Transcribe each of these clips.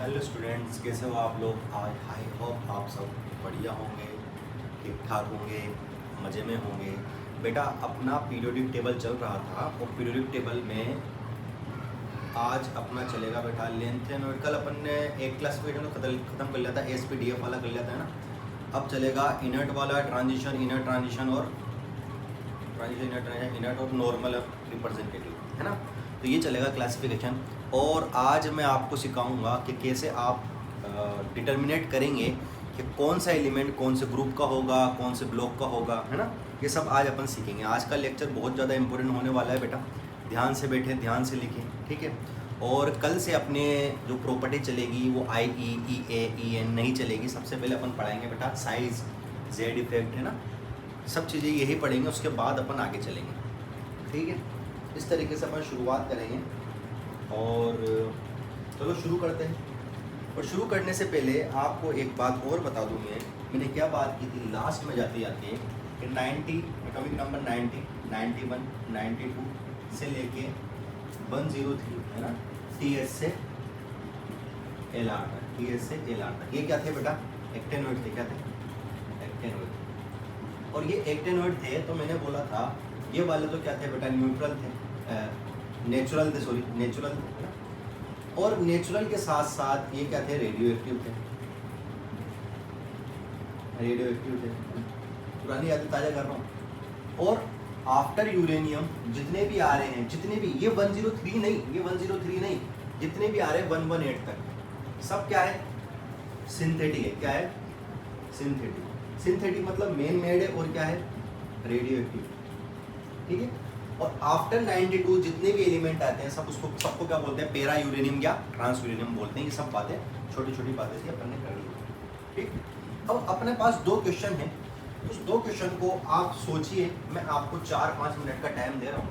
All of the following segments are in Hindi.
हेलो स्टूडेंट्स, कैसे हो आप लोग। आई होप आप सब बढ़िया होंगे, ठीक ठाक होंगे, मज़े में होंगे। बेटा अपना पीरियोडिक टेबल चल रहा था और पीरियोडिक टेबल में आज अपना चलेगा बेटा लेंथ एंड वेट। कल अपन ने एक क्लासिफिकेशन तो ख़त्म कर लिया था, एसपीडीएफ वाला कर लिया था ना। अब चलेगा इनर्ट वाला, ट्रांजिशन, इनर्ट ट्रांजिशन और इनर्ट और नॉर्मल रिप्रेजेंटेटिव, है ना। तो ये चलेगा क्लासिफिकेशन। और आज मैं आपको सिखाऊंगा कि कैसे आप डिटर्मिनेट करेंगे कि कौन सा एलिमेंट कौन से ग्रुप का होगा, कौन से ब्लॉक का होगा, है ना। ये सब आज अपन सीखेंगे। आज का लेक्चर बहुत ज़्यादा इंपॉर्टेंट होने वाला है बेटा, ध्यान से बैठें, ध्यान से लिखें, ठीक है। और कल से अपने जो प्रॉपर्टी चलेगी वो आई ई ए ई एन नहीं चलेगी। सबसे पहले अपन पढ़ाएंगे बेटा साइज, जेड इफेक्ट, है ना। सब चीज़ें यही पढ़ेंगे, उसके बाद अपन आगे चलेंगे, ठीक है। इस तरीके से अपन शुरुआत करेंगे और चलो शुरू करते हैं। और शुरू करने से पहले आपको एक बात और बता दूँ, मैंने क्या बात की थी लास्ट में जाते जाते कि 90 एटॉमिक नंबर 90, 91, 92 से लेके 103, है ना, टी एस से एल आर तक, टी एस से एल आर तक। ये क्या थे बेटा? एक्टेनोइड थे। क्या थे? एक्टेनोइड। और ये एक्टेनोइड थे तो मैंने बोला था ये वाले तो क्या थे बेटा? न्यूट्रल थे, नेचुरल थे, सॉरी नेचुरल थे, है ना। और नेचुरल के साथ साथ ये क्या थे? रेडियो एक्टिव थे, रेडियो एक्टिव थे। पुरानी यादें ताज़ा कर रहा हूँ। और आफ्टर यूरेनियम जितने भी आ रहे हैं, जितने भी, ये 103 नहीं, ये 103 नहीं, जितने भी आ रहे हैं 118 तक, सब क्या है? सिंथेटिक है। क्या है? सिंथेटिक। सिंथेटिक मतलब मेन मेड है और क्या है? रेडियो एक्टिव, ठीक है। और आफ्टर 92 जितने भी एलिमेंट आते हैं सबको क्या बोलते हैं? पैरा यूरेनियम या ट्रांस यूरेनियम बोलते हैं। ये सब बातें छोटी छोटी बातें थी, अपन ने कर ली, ठीक। अब अपने पास दो क्वेश्चन हैं, उस दो क्वेश्चन को आप सोचिए। मैं आपको 4-5 मिनट का टाइम दे रहा हूँ,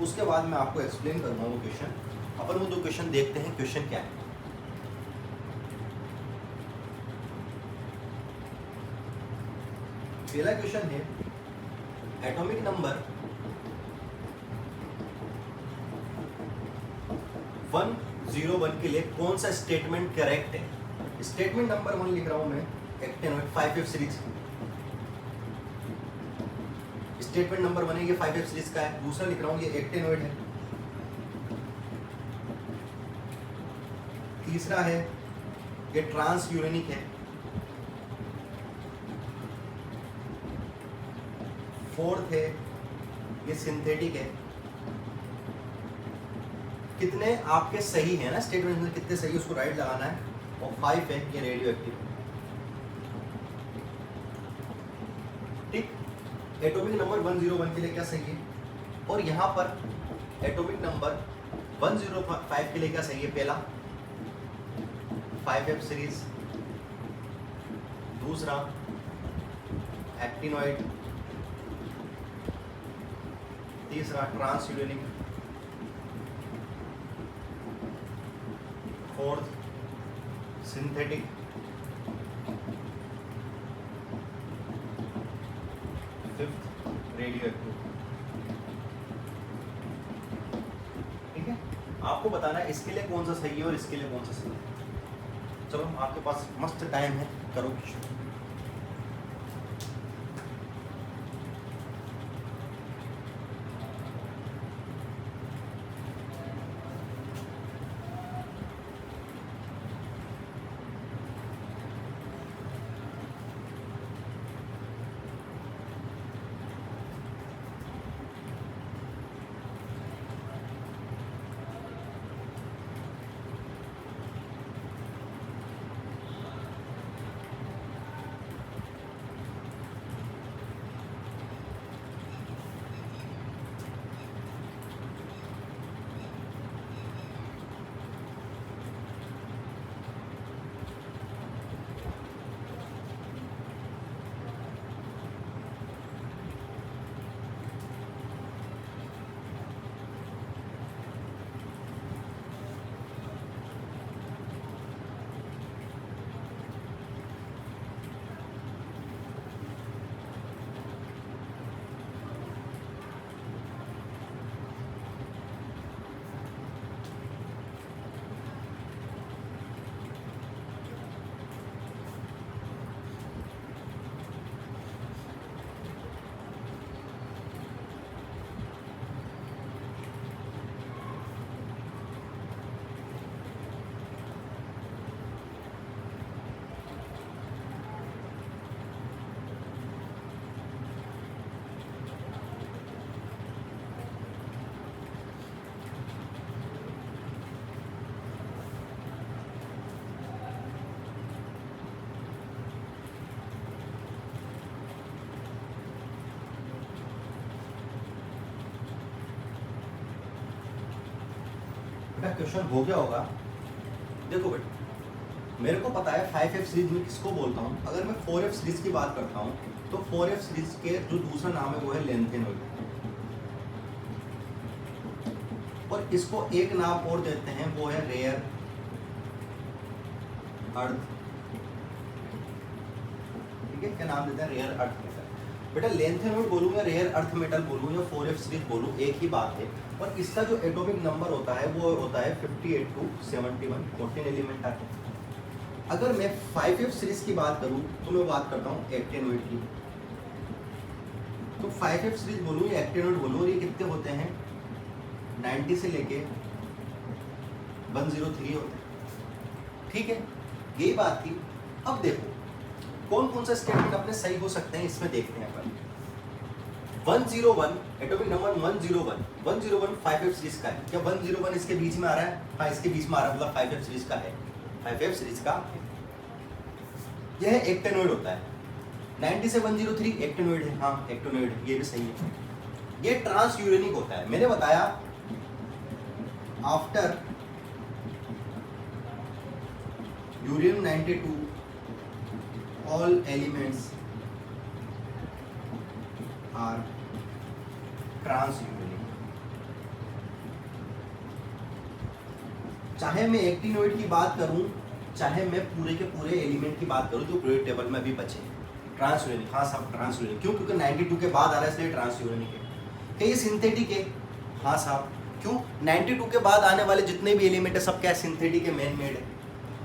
उसके बाद मैं आपको एक्सप्लेन करूँगा वो क्वेश्चन। अपन वो दो क्वेश्चन देखते हैं, क्वेश्चन क्या है। पहला क्वेश्चन है एटॉमिक नंबर 101 के लिए कौन सा स्टेटमेंट करेक्ट है। स्टेटमेंट नंबर 1 लिख रहा हूं मैं, एक्टेनोइड 5F सीरीज। स्टेटमेंट नंबर 1 है, ये 5F सीरीज का है। दूसरा लिख रहा हूं, ये एक्टेनोइड है। तीसरा है ये ट्रांस यूरेनिक है। फोर्थ है ये सिंथेटिक है। कितने आपके सही है ना, स्टेटमेंट में कितने सही, उसको राइट लगाना है। और 5 है ये रेडियो एक्टिव, ठीक। एटॉमिक नंबर 101 के लिए क्या सही है? और यहाँ पर एटॉमिक नंबर 105 के लिए क्या सही है? पहला 5F सीरीज, दूसरा एक्टिनोइड, तीसरा transuranic, fourth synthetic, fifth radioactive, ठीक है। आपको बताना है इसके लिए कौन सा सही है और इसके लिए कौन सा सही है। चलो आपके पास मस्त टाइम है, करो। बेटा क्वेश्चन हो गया होगा। देखो बेटा, मेरे को पता है 5F सीरीज में किसको बोलता हूँ। अगर मैं 4F सीरीज की बात करता हूँ तो 4F सीरीज के जो दूसरा नाम है वो है लेंथेनॉइड, और इसको एक नाम और देते हैं वो है रेयर अर्थ। ठीक है, क्या नाम देते हैं? Rare earth metal. बेटा लेंथेनॉइड बोलूँ या रेयर अर्थ मेटल बोलूँ या 4F सीरीज बोलूँ, एक ही बात है। और इसका जो एटॉमिक नंबर होता है वो होता है 58 to 71, 14 एलिमेंट आते हैं। अगर मैं 5F सीरीज की बात करूँ तो मैं बात करता हूँ एक्टेनॉइड की। तो 5F सीरीज बोलूँ या एक्टेनॉइड बोलूँ, ये कितने होते हैं? 90 से लेके 103 होते हैं। ठीक है, यही बात थी। अब देखो कौन कौन सा स्टेटमेंट अपने सही हो सकते हैं, इसमें देखते हैं अपन। 101 एटॉमिक नंबर 101 5F सीरीज का है क्या? 101 इसके बीच में आ रहा है? हाँ, इसके बीच में आ रहा है, मतलब 5F सीरीज का है। 5F सीरीज का यह एक्टेनॉइड होता है। 90 से 103 एक्टेनॉइड है। हाँ एक्टेनॉइड, ये भी सही है। ये ट्रांस यूरेनिक होता है। मैंने बताया after uranium 92 all elements are transurianic। चाहे मैं एक्टिनोइड की बात करूं, चाहे मैं पूरे के पूरे एलिमेंट की बात करूं जो पीरियोडिक टेबल में अभी बचे, ट्रांसयूरेनिक। हाँ साहब ट्रांसयूरेनिक, क्यों? क्योंकि 92 के बाद आ रहा है इसलिए ट्रांसयूरेनिक है। क्या ये सिंथेटिक है? हाँ साहब, क्यों? 92 के बाद आने वाले जितने भी एलिमेंट है सब क्या सिंथेटिक है, मैन मेड है।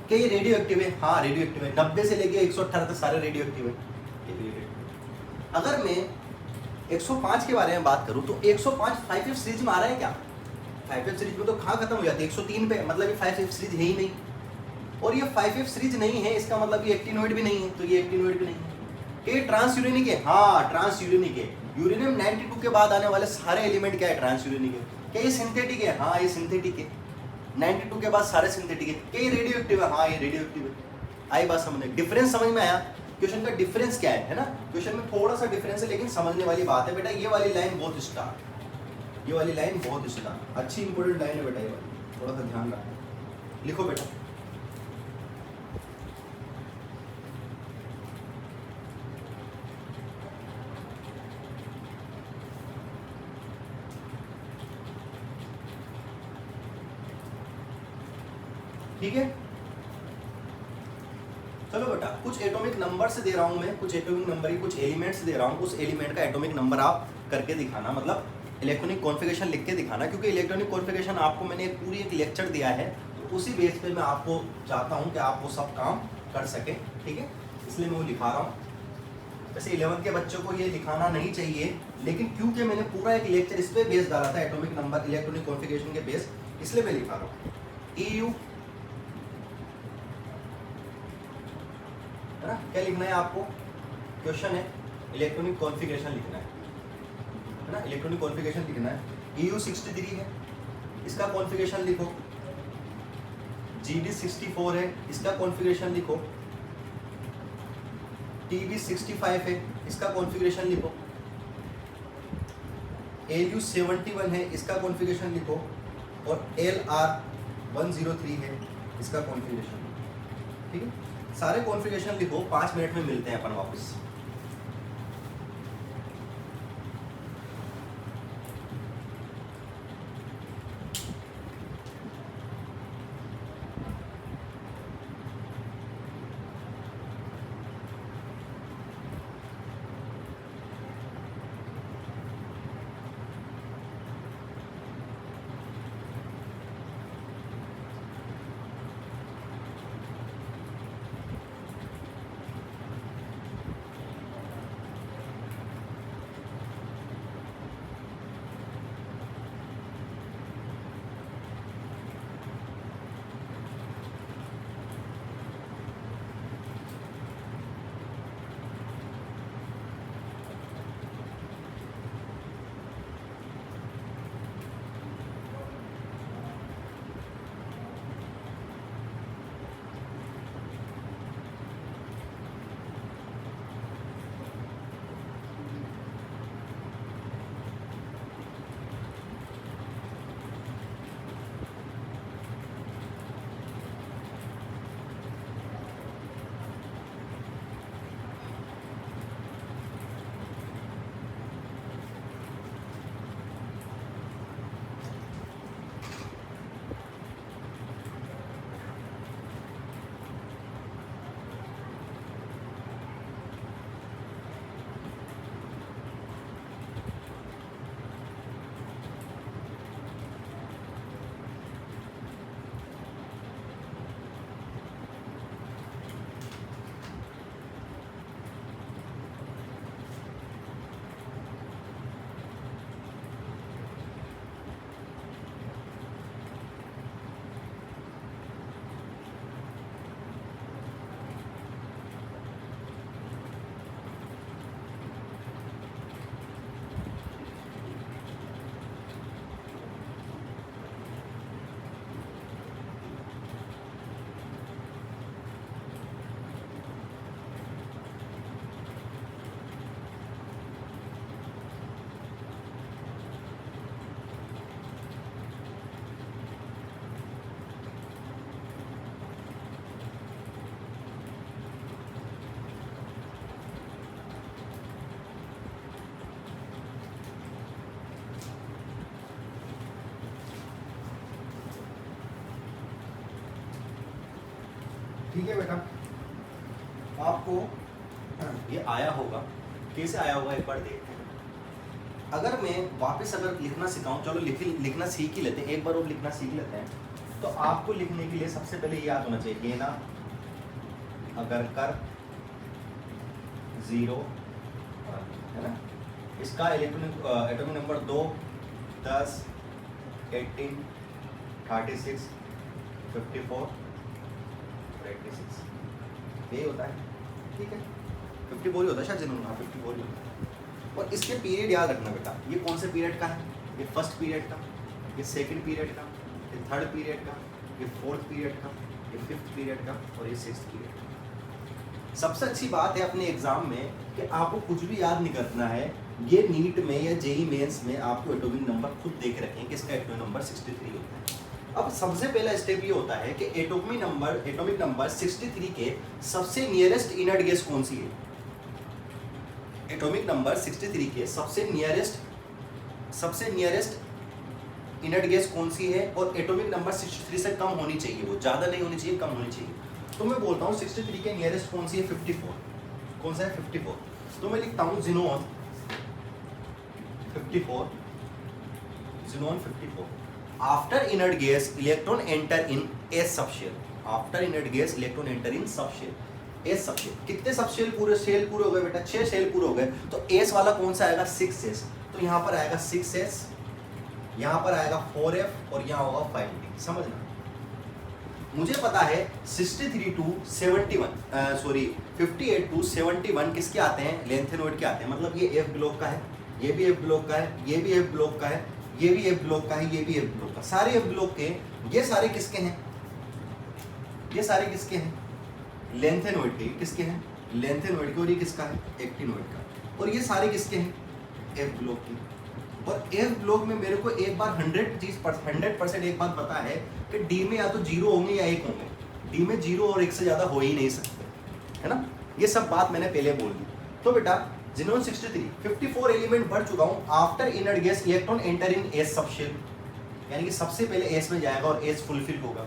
क्या ये रेडियो एक्टिव है? हाँ रेडियो एक्टिव है। 90 से लेके 118 तक सारे रेडियो एक्टिव है। अगर मैं 105 के बारे में बात करूं तो 105 5F सीरीज में आ रहा है क्या? 5F सीरीज में तो कहाँ खत्म हो जाती है? 103 पे, मतलब ये 5F सीरीज है ही नहीं। और ये 5F सीरीज नहीं है, इसका मतलब ये एक्टिनोइड भी नहीं है, तो ये एक्टिनोइड भी नहीं है। क्या ये ट्रांसयूरेनिक है? हाँ ट्रांसयूरेनिक है। यूरेनियम 92 के बाद आने वाले सारे एलिमेंट क्या है? ट्रांसयूरेनिक है। क्या ये सिंथेटिक है? हाँ ये सिंथेटिक है। 92 के बाद सारे सिंथेटिक है। क्या ये रेडियो एक्टिव है? हाँ ये रेडियो एक्टिव है। आई बात समझ में? डिफरेंस समझ में आया? क्वेश्चन का डिफरेंस क्या है ना? क्वेश्चन में थोड़ा सा डिफरेंस है लेकिन समझने वाली बात है बेटा। ये वाली लाइन बहुत स्टार्ट, ये वाली लाइन बहुत स्टार्ट, अच्छी इंपॉर्टेंट लाइन है बेटा ये वाली, थोड़ा सा ध्यान रखना। लिखो बेटा, ठीक है। चलो बेटा, कुछ एटॉमिक नंबर से दे रहा हूं मैं, कुछ एटॉमिक नंबर ही कुछ एलिमेंट्स दे रहा हूं। उस एलिमेंट का एटॉमिक नंबर आप करके दिखाना, मतलब इलेक्ट्रॉनिक कॉन्फ़िगरेशन लिख के दिखाना। क्योंकि इलेक्ट्रॉनिक कॉन्फ़िगरेशन आपको मैंने पूरी एक लेक्चर दिया है, तो उसी बेस पे मैं आपको चाहता हूं कि आप वो सब काम कर सकें, ठीक है। इसलिए मैं वो लिखा रहा हूँ। वैसे 11th के बच्चों को ये लिखाना नहीं चाहिए, लेकिन क्योंकि मैंने पूरा एक लेक्चर इस पे बेस डाला था, एटॉमिक नंबर इलेक्ट्रॉनिक कॉन्फ़िगरेशन के बेस, इसलिए मैं लिखा रहा हूँ। EU है ना, क्या लिखना है आपको? क्वेश्चन है इलेक्ट्रॉनिक कॉन्फ़िगरेशन लिखना है ना, इलेक्ट्रॉनिक कॉन्फ़िगरेशन लिखना है। EU 63 है, इसका कॉन्फ़िगरेशन लिखो। GB 64 है, इसका कॉन्फ़िगरेशन लिखो। TB 65 है, इसका कॉन्फ़िगरेशन लिखो। LU 71 है, इसका कॉन्फ़िगरेशन लिखो। और LR 103 है, इसका कॉन्फ़िगरेशन, ठीक है। सारे कॉन्फ़िगरेशन लिखो, 5 मिनट में मिलते हैं अपन वापस। ठीक है बेटा, आपको ये आया होगा, कैसे आया होगा एक बार देखते हैं। अगर मैं वापस अगर लिखना सिखाऊं, चलो लिखना सीख ही लेते हैं, एक बार और लिखना सीख लेते हैं। तो आपको लिखने के लिए सबसे पहले याद होना चाहिए, ये ना अगर कर 0 है ना, इसका एटॉमिक नंबर 2, 10, 18, 36, 54, 86, यही होता है। ठीक है, 54 ही होता है शायद, जिन्होंने 54 ही होता है। और इसके पीरियड याद रखना बेटा, ये कौन से पीरियड का है, ये फर्स्ट पीरियड का, ये सेकंड पीरियड का, ये थर्ड पीरियड का, ये फोर्थ पीरियड का, ये फिफ्थ पीरियड का, और ये सिक्स्थ पीरियड का। सबसे अच्छी बात है अपने एग्जाम में कि आपको कुछ भी याद नहीं करना है, ये नीट में या जेई मेंस में आपको एटॉमिक नंबर खुद देख रखें कि इसका एटॉमिक नंबर 63 होता है। अब सबसे पहला स्टेप ये होता है कि एटॉमिक नंबर 63 के सबसे नियरेस्ट इनर गैस कौन सी है। एटॉमिक नंबर 63 के सबसे नियरेस्ट इनर गैस कौन सी है, और एटॉमिक नंबर 63 से कम होनी चाहिए, वो ज़्यादा नहीं होनी चाहिए, कम होनी चाहिए। तो मैं बोलता हूँ 63 के नियरेस्ट कौन सी है, 54। कौन सा है, 54। तो मैं लिखता हूँ xenon 54, xenon 54। After inert gas electron enter in S subshell, after inert gas electron enter in subshell, S subshell. कितने सबशेल पूरे शेल पूरे हो गए बेटा, 6 शेल पूरे हो गए। तो एस वाला कौन सा आएगा, 6s। तो यहाँ पर आएगा 6s, यहाँ पर आएगा 4f, और यहाँ होगा 5d। समझना, मुझे पता है 63 to 71 सॉरी 58 to 71 किसके आते हैं, लेंथेनॉइड के आते हैं। मतलब ये एफ ब्लॉक का है, ये भी एफ ब्लॉक का है, ये भी एफ ब्लॉक का है, ये भी एफ ब्लॉक का है, ये भी एफ ब्लॉक का, सारे एफ ब्लॉक के। ये सारे किसके हैं, ये सारे किसके हैं, लेंथेनॉइड के। किसके हैं, लेंथेनॉइड के। और ये किसका है, एक्टिनॉइड का। और ये सारे किसके हैं, एफ ब्लॉक के। और एफ ब्लॉक में मेरे को एक बार 100% एक बात पता है कि डी में या तो 0 होंगे या 1 होंगे। डी में 0 और 1 से ज़्यादा हो ही नहीं सकते, है ना। ये सब बात मैंने पहले बोल दी। तो बेटा जिनोन 63 54 एलिमेंट बढ़ चुका हूँ। After inert gas electron enter in S subshell, यानी कि सबसे पहले एस में जाएगा और एस फुलफिल होगा।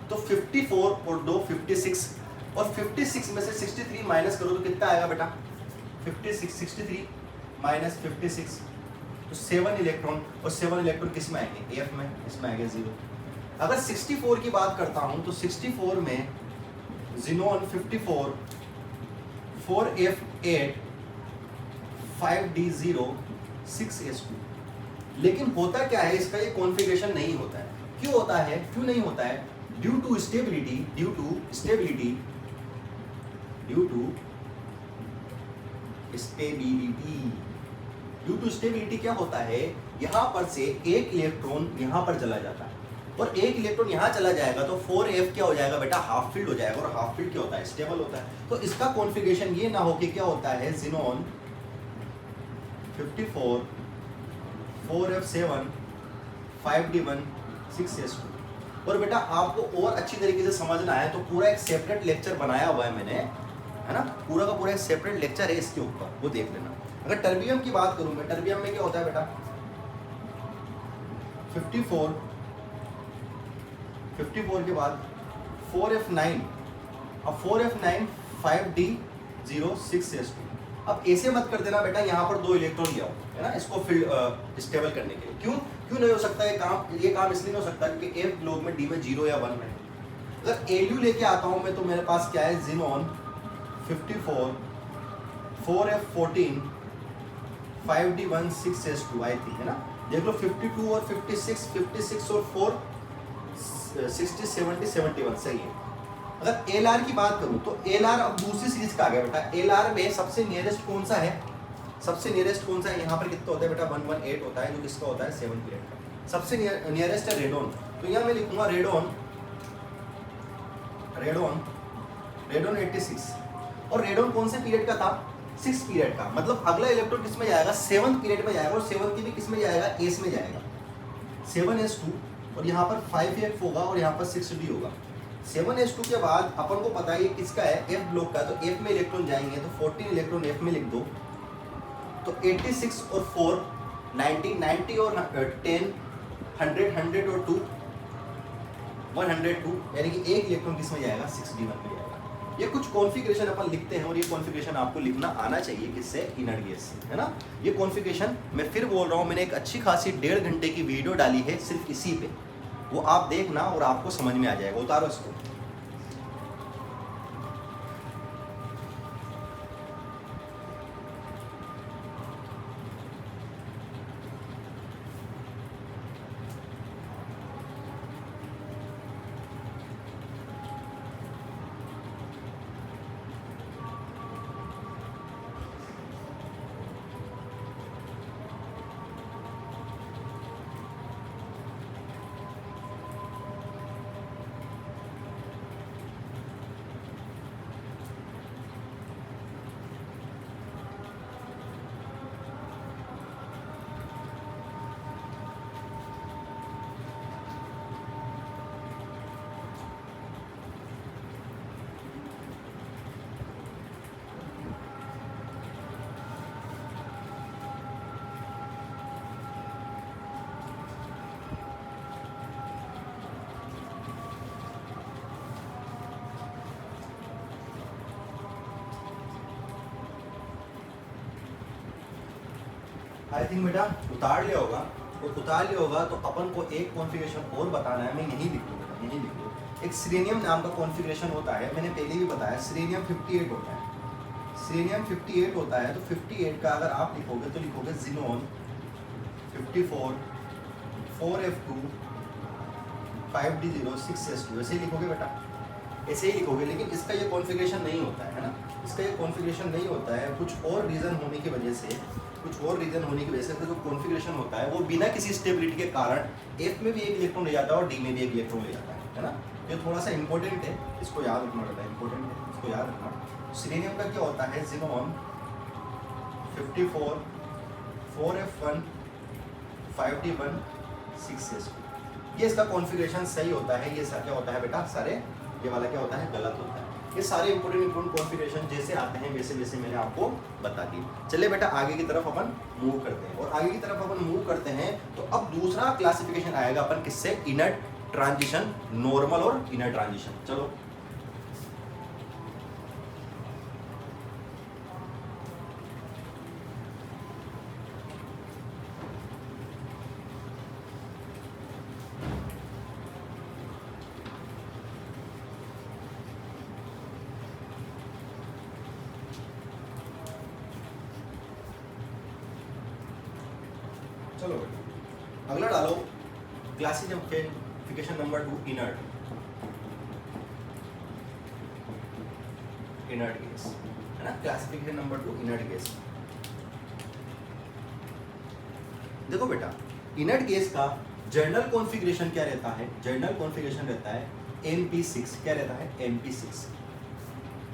तो 54 और 2 56, और 56 में से 63 माइनस करो तो कितना आएगा बेटा, 63 माइनस 56, तो 7 इलेक्ट्रॉन। और 7 इलेक्ट्रॉन किस में आएंगे, एफ में, इसमें आएगा 0। अगर 64 की बात करता हूं तो 64 में जिनोन 54 4f8 5d0 6s2। लेकिन होता क्या है, इसका ये कॉन्फ़िगरेशन नहीं होता है। क्यों होता है, क्यों नहीं होता है, ड्यू टू स्टेबिलिटी क्या होता है, यहां पर से एक इलेक्ट्रॉन यहां पर चला जाता है, और एक इलेक्ट्रॉन यहां चला जाएगा तो 4f क्या हो जाएगा बेटा, हाफ फील्ड हो जाएगा। और हाफ फील्ड क्या होता है, स्टेबल होता है। तो इसका कॉन्फ़िगरेशन ये ना हो कि क्या होता है, जिनोन 54 4f7 5d1 6s2। और बेटा आपको और अच्छी तरीके से समझना है तो पूरा एक सेपरेट लेक्चर बनाया हुआ है मैंने, है ना, पूरा का पूरा एक सेपरेट लेक्चर है इसके ऊपर, वो देख लेना। अगर टर्बियम की बात करूं मैं, टर्बियम में क्या होता है बेटा, 54 के बाद 4f9, अब 4f9 5d0 6s2। अब ऐसे मत कर देना बेटा, यहाँ पर 2 इलेक्ट्रॉन ले आओ, है ना, इसको फील्ड स्टेबल करने के लिए। क्यों नहीं हो सकता ये काम इसलिए नहीं हो सकता क्योंकि एफ ब्लॉक में डी में 0 या 1 है। अगर एलयू लेके आता हूँ मैं तो मेरे पास क्या है, जिनोन 54 4f14 5d1 6s2 आई थी, है ना। देख लो 52 और 56 और 4 60 70 71 सही है। अगर एल आर की बात करूं तो एल आर अब दूसरी सीरीज का आ गया बेटा। एल आर में सबसे नियरेस्ट कौन सा है, यहाँ पर कितना होता है बेटा, 118 होता है, जो किसका होता है, 7 पीरियड का। सबसे नियरेस्ट है रेडोन, तो यहाँ मैं लिखूंगा रेडोन 86। और रेडोन कौन से पीरियड का था, 6 पीरियड का। मतलब अगला इलेक्ट्रॉन किस में जाएगा, 7th पीरियड में जाएगा, और 7th भी किस में जाएगा, एस में जाएगा, 7s2। और यहाँ पर 5f होगा और यहाँ पर 6d होगा। 7s2 के बाद अपन को पता है ये किसका है, f ब्लॉक का, तो f में इलेक्ट्रॉन जाएंगे तो 14 इलेक्ट्रॉन f में लिख दो, तो 86 और 4 90 और 10 100 और 2 102 यानी कि एक इलेक्ट्रॉन किसमें जाएगा 6d1 में जाएगा। ये कुछ कॉन्फ़िगरेशन अपन लिखते हैं और ये कॉन्फ़िगरेशन आपको लिखना आना चाहिए किससे, इनर्ट गैस से, है ना। ये कॉन्फ़िगरेशन मैं फिर बोल रहा हूँ, मैंने एक अच्छी खासी 1.5 घंटे की वीडियो डाली है सिर्फ इसी पे, वो आप देखना और आपको समझ में आ जाएगा। उतारो इसको। आई थिंक बेटा उतार लिया होगा, तो उतार लिया होगा तो अपन को एक कॉन्फ़िगरेशन और बताना है। मैं यहीं लिख लूँ बेटा, यहीं लिख लूँ। एक सीरेनियम नाम का कॉन्फ़िगरेशन होता है, मैंने पहले भी बताया, सीरेनियम 58 होता है। सीरेनियम 58 होता है, तो 58 का अगर आप लिखोगे तो लिखोगे जिनोन 54 4f2 5d0 6s2, ऐसे ही लिखोगे बेटा, ऐसे ही लिखोगे। लेकिन इसका ये कॉन्फ़िगरेशन नहीं होता है ना, इसका ये कॉन्फ़िगरेशन नहीं होता है, कुछ और रीज़न होने की वजह से, कुछ और रीज़न होने की वजह से जो कॉन्फ़िगरेशन होता है वो बिना किसी स्टेबिलिटी के कारण F में भी एक इलेक्ट्रॉन ले जाता है और D में भी एक इलेक्ट्रॉन ले जाता है ना। ये थोड़ा सा इंपॉर्टेंट है, इसको याद रखना बेटा, इंपॉर्टेंट है, इसको याद रखना। सीरेनियम का क्या होता है, जिनोन 54 4f1 5d1 6s2, ये इसका कॉन्फ़िगरेशन सही होता है। ये क्या होता है बेटा, सारे ये वाला क्या होता है, गलत होता है। ये सारे इंपोर्टेंट कॉन्फ़िगरेशन जैसे आते हैं वैसे वैसे मैंने आपको बता दी। चलिए बेटा आगे की तरफ अपन मूव करते हैं, और आगे की तरफ अपन मूव करते हैं तो अब दूसरा क्लासिफिकेशन आएगा अपन किससे, इनर्ट ट्रांजिशन, नॉर्मल और इनर्ट ट्रांजिशन। चलो चलो बेटा अगला डालो, क्लासिफिकेशन नंबर 2, इनर्ट गैस, है ना। Classification number 2 inert gas. देखो बेटा इनर्ट गैस का जनरल कॉन्फ़िगरेशन क्या रहता है, जनरल कॉन्फ़िगरेशन रहता है NP6। क्या रहता है,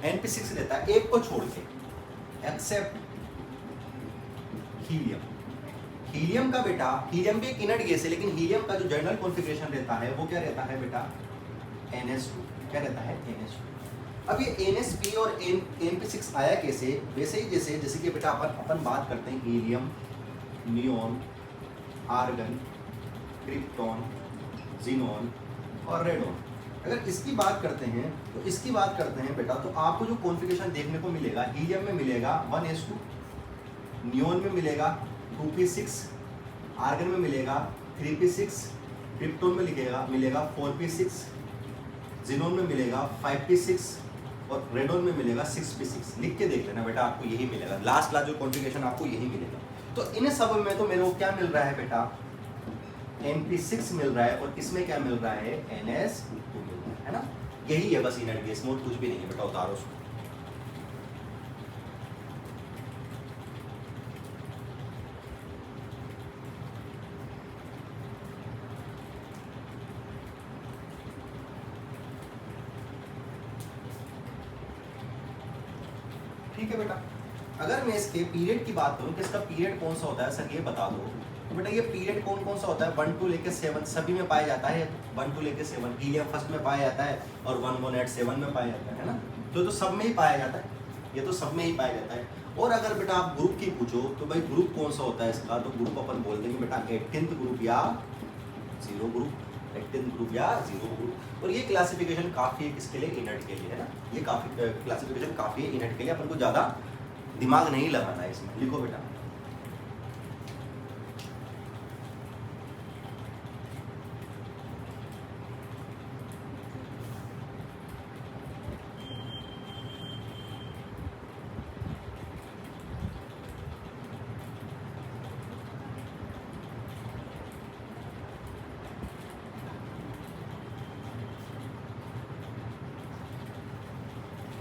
NP6 रहता है, एक को छोड़ के, एक्सेप्ट हीलियम। हीलियम का बेटा, हीलियम भी एक इनर्ट गैस है, लेकिन हीलियम का जो जनरल कॉन्फ़िगरेशन रहता है वो क्या रहता है बेटा, NS2। क्या रहता है, NS2। अब ये NSP और NP6 आया कैसे, वैसे ही जैसे कि बेटा अपन बात करते हैं helium, neon, argon, krypton, xenon और रेडॉन। अगर इसकी बात करते हैं तो इसकी बात करते हैं बेटा, तो आपको जो कॉन्फ़िगरेशन देखने को मिलेगा, हीलियम में मिलेगा 1s2, नियॉन में मिलेगा 2p6, आर्गन में मिलेगा 3p6, क्रिप्टोन में मिलेगा 4p6, जिनोन में मिलेगा 5p6 और रेडोन में मिलेगा 6p6। लिख के देख लेना बेटा, आपको यही मिलेगा, लास्ट जो कॉन्फ़िगरेशन आपको यही मिलेगा। तो इन सब में तो मेरे को क्या मिल रहा है बेटा, NP6 मिल रहा है, और इसमें क्या मिल रहा है, NS2 मिल रहा है ना। यही है बस इनर्ट गैस, मोड कुछ भी नहीं है बेटा, उतारो उसको। ठीक है बेटा, अगर मैं इसके पीरियड की बात करूं कि इसका पीरियड कौन सा होता है, सर ये बता दो। तो बेटा ये पीरियड कौन कौन सा होता है, 1 to लेके 7 सभी में पाया जाता है। 1 to लेके 7 हीलियम फर्स्ट में पाया जाता है और 118 में पाया जाता है ना। तो सब में ही पाया जाता है, ये तो सब में ही पाया जाता है। और अगर बेटा आप ग्रुप की पूछो तो भाई ग्रुप कौन सा होता है इसका, तो ग्रुप अपन बोल देंगे बेटा 18th ग्रुप या 0 ग्रुप। रिलक्टेंट ग्रुप या जीरो ग्रुप। और ये क्लासिफिकेशन काफ़ी है किसके लिए, इनर्ट के लिए है ना, ये काफ़ी क्लासिफिकेशन काफ़ी है इनर्ट के लिए, अपन को ज़्यादा दिमाग नहीं लगाना है इसमें। लिखो बेटा,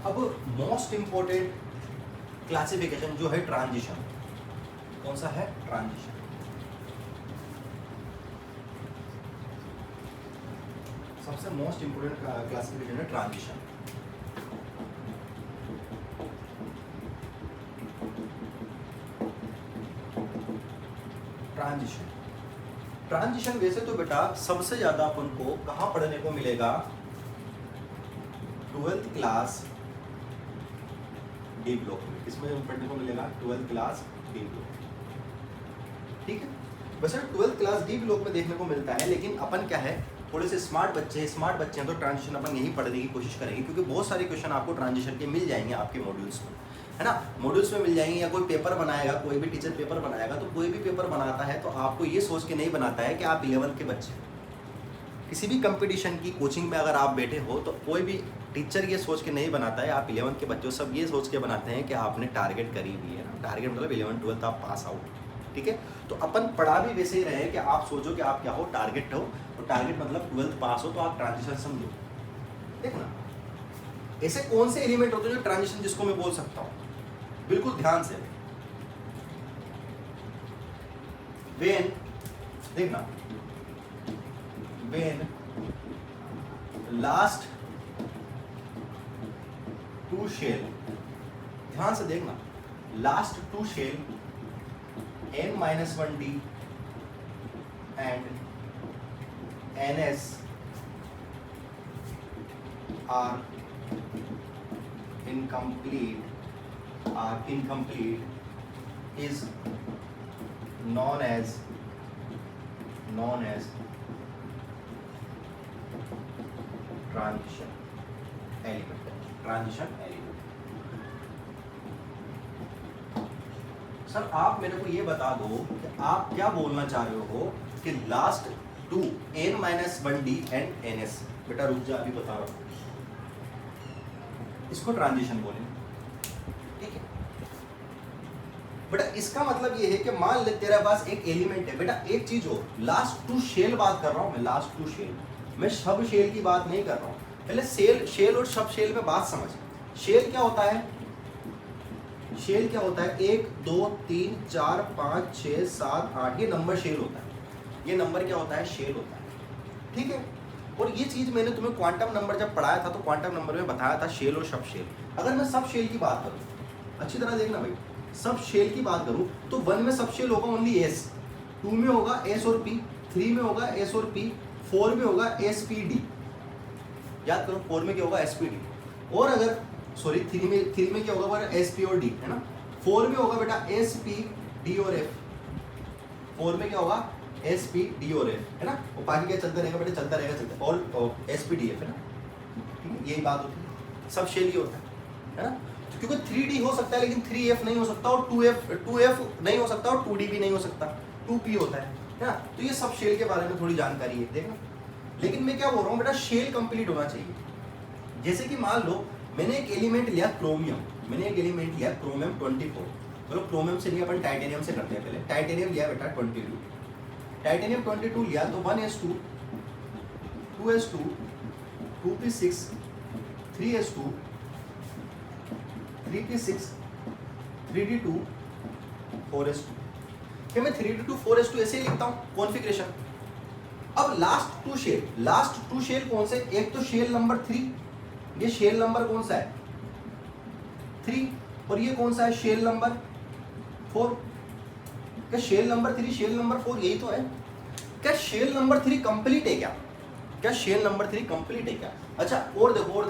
अब मोस्ट इंपॉर्टेंट क्लासिफिकेशन जो है ट्रांजिशन, कौन सा है, ट्रांजिशन। सबसे मोस्ट इंपॉर्टेंट क्लासिफिकेशन है ट्रांजिशन। ट्रांजिशन ट्रांजिशन वैसे तो बेटा सबसे ज्यादा अपन को कहाँ पढ़ने को मिलेगा, 12th क्लास डी ब्लॉक में। किसमें पढ़ने को मिलेगा, 12th क्लास डी ब्लॉक, ठीक है। वैसे 12th क्लास डी ब्लॉक में देखने को मिलता है, लेकिन अपन क्या है, थोड़े से स्मार्ट बच्चे हैं तो ट्रांजिशन अपन यही पढ़ने की कोशिश करेंगे, क्योंकि बहुत सारे क्वेश्चन आपको ट्रांजिशन के मिल जाएंगे आपके मॉड्यूल्स में, है ना। मॉड्यूल्स में मिल जाएंगे, या कोई पेपर बनाएगा, कोई भी टीचर पेपर बनाएगा, तो कोई भी पेपर बनाता है तो आपको ये सोच के नहीं बनाता है कि आप 11th के बच्चे। किसी भी कंपटीशन की कोचिंग में अगर आप बैठे हो तो कोई भी टीचर ये सोच के नहीं बनाता है आप 11th के बच्चे हो, सब ये सोच के बनाते हैं कि आपने टारगेट करी हुई है ना। टारगेट मतलब 11th 12th आप पास आउट, ठीक है। तो अपन पढ़ा भी वैसे ही रहे कि आप सोचो कि आप क्या हो, टारगेट हो, और टारगेट मतलब 12th पास हो, तो आप ट्रांजिशन समझो। देखना ऐसे कौन से एलिमेंट होते हैं जो ट्रांजिशन जिसको मैं बोल सकता हूँ, बिल्कुल ध्यान से। वेन, देखना, वेन लास्ट टू शेल, ध्यान से देखना, last two shell n-1d and ns are incomplete is known as transition element। Sir आप मेरे को ये बता दो कि आप क्या बोलना चाह रहे हो कि last to n-1d and ns। बेटा रुक जा, अभी बता रहा हूं, इसको ट्रांजिशन बोलेंगे, ठीक है बेटा। इसका मतलब ये है कि मान ले तेरे पास एक एलिमेंट है बेटा, एक चीज हो, लास्ट टू शेल बात कर रहा हूं मैं, लास्ट टू शेल, मैं सब शेल की बात नहीं कर रहा हूं। पहले शेल और सब शेल में बात समझ। शेल क्या होता है, शेल क्या होता है, 1 2 3 4 5 6 7 8, ये नंबर शेल होता है। ये नंबर क्या होता है, शेल होता है, ठीक है। और ये चीज मैंने तुम्हें क्वांटम नंबर जब पढ़ाया था तो क्वांटम नंबर में बताया था शेल और सब शेल। अगर मैं सब शेल की बात करूं, अच्छी तरह देखना भाई, सब शेल की बात करूं तो 1 में सब शेल होगा ओनली एस, 2 में होगा एस और पी, 3 में होगा एस और पी, 4 में होगा एस पी डी। याद करो 4 में क्या होगा, एस पी डी। और अगर सॉरी 3 में क्या होगा, एस पी और डी, है ना। 4 में होगा बेटा एस पी डी और एफ, 4 में क्या होगा, एस पी डी और एफ, है ना। और बाकी क्या चलता रहेगा बेटा, चलता रहेगा और एस पी डी एफ, है ना, ठीक है। यही बात होती है, सब शेल ही होता है ना। तो क्योंकि 3D हो सकता है लेकिन 3F नहीं हो सकता, और 2F नहीं हो सकता, और 2D भी नहीं हो सकता, 2P होता है ना। तो ये सब शेल के बारे में थोड़ी जानकारी है, देखना। लेकिन मैं क्या बोल रहा हूँ बेटा, शेल कंप्लीट होना चाहिए। जैसे कि मान लो मैंने एक एलिमेंट लिया क्रोमियम, मैंने एक एलिमेंट लिया क्रोमियम 24, चलो क्रोमियम से नहीं अपन टाइटेनियम से करते हैं। पहले टाइटेनियम लिया बेटा 22, टाइटेनियम 22 लिया तो 1s2 2s2 2p6 3s2 3p6 3d2 4s2। क्या मैं 3d2 4s2 ऐसे ही लिखता हूँ कॉन्फ़िगरेशन। अब लास्ट टू शेल कौन से, एक तो शेल नंबर 3, ये शेल नंबर कौन सा है 3, और ये कौन सा है शेल नंबर 4। क्या शेल नंबर 3 शेल नंबर 4 यही तो है। क्या शेल नंबर 3 कंप्लीट है क्या शेल नंबर 3 कंप्लीट है क्या। अच्छा और देखो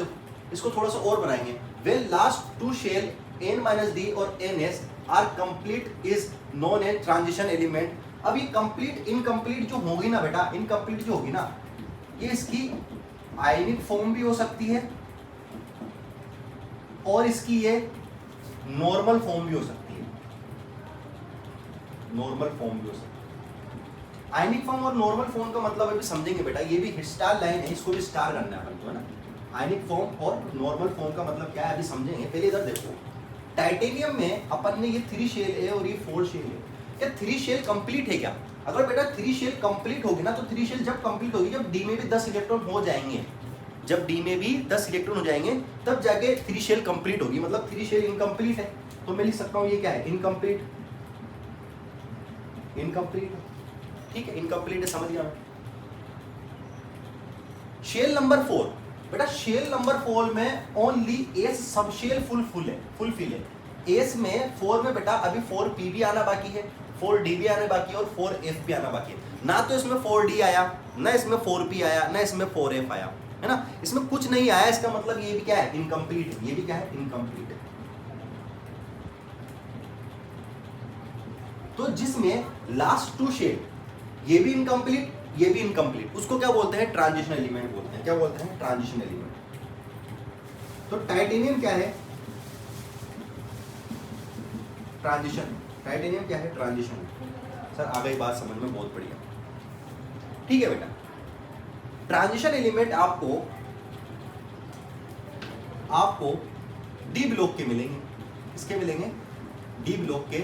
इसको थोड़ा सा और बनाएंगे। Well last two shell n-d और ns are complete is known as transition element. अब ये कंप्लीट इनकम्प्लीट जो होगी ना बेटा, इनकम्प्लीट जो होगी ना, ये इसकी आयनिक फॉर्म भी हो सकती है और इसकी ये नॉर्मल फॉर्म भी हो सकती है, नॉर्मल फॉर्म भी हो सकती है। आयनिक फॉर्म और नॉर्मल फॉर्म का मतलब अभी समझेंगे बेटा, ये भी स्टार लाइन है, इसको भी स्टार करना है अपन को, है ना। आयनिक फॉर्म और नॉर्मल फॉर्म का मतलब क्या है अभी समझेंगे। पहले इधर देखो, टाइटेनियम में अपन ने ये 3 शेल है और ये 4 शेल है, क्या 3 शेल कंप्लीट है क्या? अगर बेटा 3 शेल कंप्लीट होगी ना, तो 3 शेल जब कंप्लीट होगी, जब डी में भी 10 इलेक्ट्रॉन हो जाएंगे, जब डी में भी 10 इलेक्ट्रॉन हो जाएंगे तब जाके 3 शेल कंप्लीट होगी, मतलब 3 शेल इनकम्प्लीट है। तो मैं लिख सकता हूँ ये क्या है, इनकम्प्लीट, इनकम्प्लीट, ठीक है, इनकम्प्लीट है, समझ गया। शेल नंबर 4, बेटा शेल नंबर 4 में only S sub shell full है, फुल फिल है। एस में 4 में बेटा अभी 4p भी आना बाकी है, 4d भी आना बाकी है और 4f भी आना बाकी है। ना तो इसमें 4d आया, ना इसमें 4p आया, ना इसमें 4f आया, है ना, इसमें कुछ नहीं आया। इसका मतलब ये भी क्या है, इनकम्प्लीट है, ये भी क्या है, इनकम्प्लीट है। तो जिसमें लास्ट 2 शेल, ये भी इनकम्प्लीट, ये भी इनकम्प्लीट, उसको क्या बोलते हैं, ट्रांजिशन एलिमेंट बोलते हैं। क्या बोलते हैं, ट्रांजिशन एलिमेंट। तो टाइटेनियम क्या है, ट्रांजिशन। टाइटेनियम क्या है, ट्रांजिशन। सर आ गई बात समझ में, बहुत बढ़िया, ठीक है बेटा। ट्रांजिशन एलिमेंट आपको डी ब्लॉक के मिलेंगे, इसके मिलेंगे, डी ब्लॉक के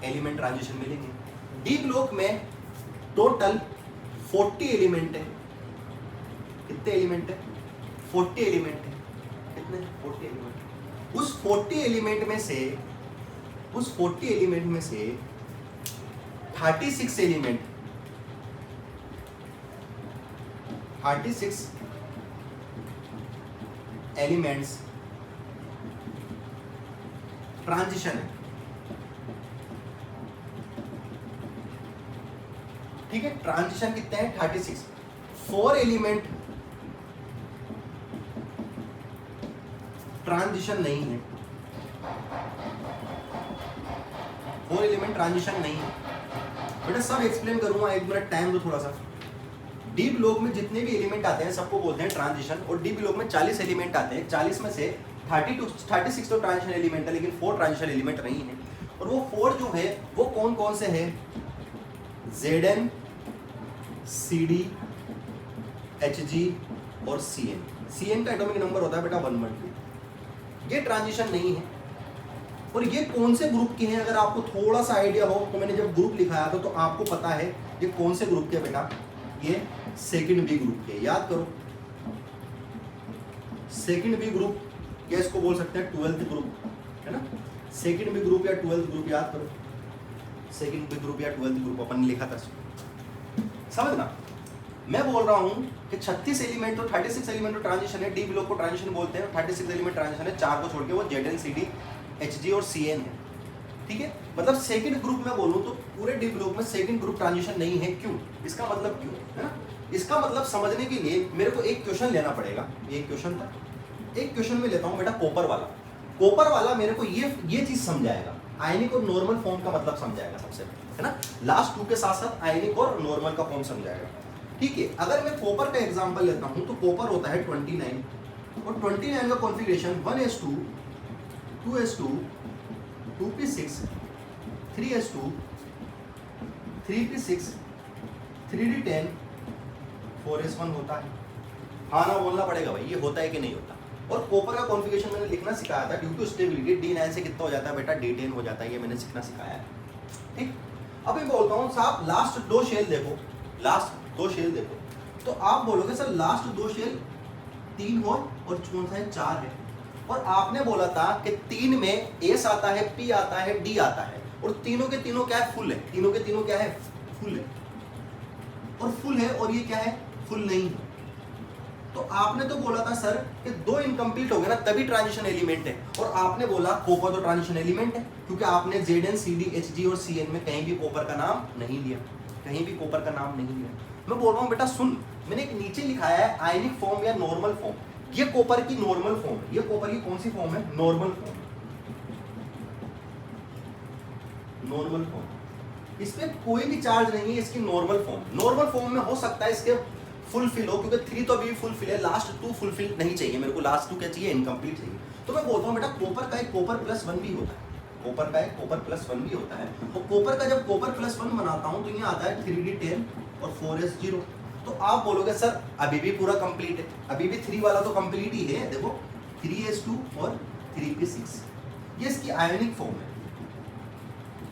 एलिमेंट ट्रांजिशन मिलेंगे। डी ब्लॉक में टोटल 40 एलिमेंट है। कितने एलिमेंट है, 40 एलिमेंट है। कितने, 40 एलिमेंट। उस 40 एलिमेंट में से 36 एलिमेंट, 36 एलिमेंट्स ट्रांजिशन है, ठीक है। ट्रांजिशन कितने हैं, 36। 4 एलिमेंट ट्रांजिशन नहीं है, 4 एलिमेंट ट्रांजिशन नहीं है। बेटा सब एक्सप्लेन करूंगा, 1 मिनट टाइम दो थोड़ा सा। डी ब्लॉक में जितने भी एलिमेंट आते हैं सबको बोलते हैं ट्रांजिशन, और डी ब्लॉक में 40 एलिमेंट आते हैं। 40 में से 36 तो ट्रांजिशन एलिमेंट है, लेकिन 4 ट्रांजिशन एलिमेंट नहीं है। और वो 4 जो है वो कौन कौन से है, Zn, Cd, Hg और Cn। Cn का एटॉमिक नंबर होता है बेटा 112। ये ट्रांजिशन नहीं है। और ये कौन से ग्रुप के हैं, अगर आपको थोड़ा सा आइडिया हो तो मैंने जब ग्रुप लिखाया था तो आपको पता है ये कौन से ग्रुप के बेटा, ये सेकंड बी ग्रुप के। याद करो, सेकंड बी ग्रुप, या इसको बोल सकते हैं 12th ग्रुप, है ना। सेकंड बी ग्रुप या 12th ग्रुप, याद करो, सेकंड बी ग्रुप या 12th ग्रुप अपन ने लिखा था, समझना। मैं बोल रहा हूं कि 36 एलिमेंट तो 36 एलिमेंट तो ट्रांजिशन है, डी ब्लॉक को ट्रांजिशन बोलते हैं। 36 एलिमेंट ट्रांजिशन है, 4 को छोड़ के वो Zn, Cd, Hg और Cn है, ठीक है। मतलब सेकंड ग्रुप में बोलूं तो पूरे डी ब्लॉक में सेकंड ग्रुप ट्रांजिशन नहीं है। क्यों, इसका मतलब क्यों, है ना। इसका मतलब समझने के लिए मेरे को एक क्वेश्चन लेना पड़ेगा। एक क्वेश्चन था, एक क्वेश्चन में लेता हूं बेटा कॉपर वाला। कॉपर वाला मेरे को ये चीज समझाएगा, आयनिक और नॉर्मल फॉर्म का मतलब समझाएगा सबसे पहले, है ना। लास्ट 2 के साथ साथ आयनिक और नॉर्मल का फॉर्म समझाएगा, ठीक है। अगर मैं कॉपर का एग्जांपल लेता हूं तो कॉपर होता है 29, और 29 का configuration 1s2, 2s2, 2p6, 3s2, 3p6, 3d10, 4s1 होता है। हाँ ना बोलना पड़ेगा भाई, ये होता है कि नहीं होता। और कॉपर का कॉन्फ़िगरेशन मैंने लिखना सिखाया था, ड्यू टू स्टेबिलिटी D9 से कितना हो जाता है बेटा, D10 हो जाता है, ये मैंने सीखना सिखाया है, ठीक। अब मैं बोलता हूँ साहब लास्ट 2 शेल देखो, लास्ट 2 शेल देखो, तो आप बोलोगे सर लास्ट 2 शेल 3 हो और कौन सा है, 4 है। और आपने बोला था कि 3 में S आता है, P आता है, D आता है, और तीनों के तीनों क्या है, फुल है। तीनों के तीनों क्या है, फुल है। और फुल है और ये क्या है, फुल नहीं है। तो आपने तो बोला था सर कि 2 इनकम्प्लीट हो गए ना तभी ट्रांजिशन एलिमेंट है, और आपने बोला कॉपर तो ट्रांजिशन एलिमेंट है, क्योंकि आपने Zn, Cd, Hg और Cn में कहीं भी कॉपर का नाम नहीं लिया, कहीं भी कॉपर का नाम नहीं लिया। मैं बोल रहा हूँ बेटा सुन, मैंने एक नीचे लिखाया है आयनिक फॉर्म या नॉर्मल फॉर्म। ये कॉपर की नॉर्मल फॉर्म है, ये कॉपर की कौन सी फॉर्म है, नॉर्मल फॉर्म, नॉर्मल फॉर्म। इसमें कोई भी चार्ज नहीं है, इसकी नॉर्मल फॉर्म। नॉर्मल फॉर्म में हो सकता है इसके फुलफिल हो, क्योंकि 3 तो अभी फुलफिल है, लास्ट 2 फुलफिल नहीं चाहिए मेरे को, लास्ट 2 क्या चाहिए, इनकम्प्लीट चाहिए। तो मैं बोलता हूँ बेटा कॉपर का एक कॉपर प्लस 1 भी होता है, कॉपर का एक कॉपर प्लस 1 भी होता है। और कॉपर का जब कॉपर प्लस 1 बनाता हूँ तो ये आता है 3d10 और 4s0। तो आप बोलोगे सर अभी भी पूरा कंप्लीट है, अभी भी 3 वाला तो कंप्लीट ही है, देखो 3s2 और 3p6, ये इसकी आयोनिक फॉर्म है।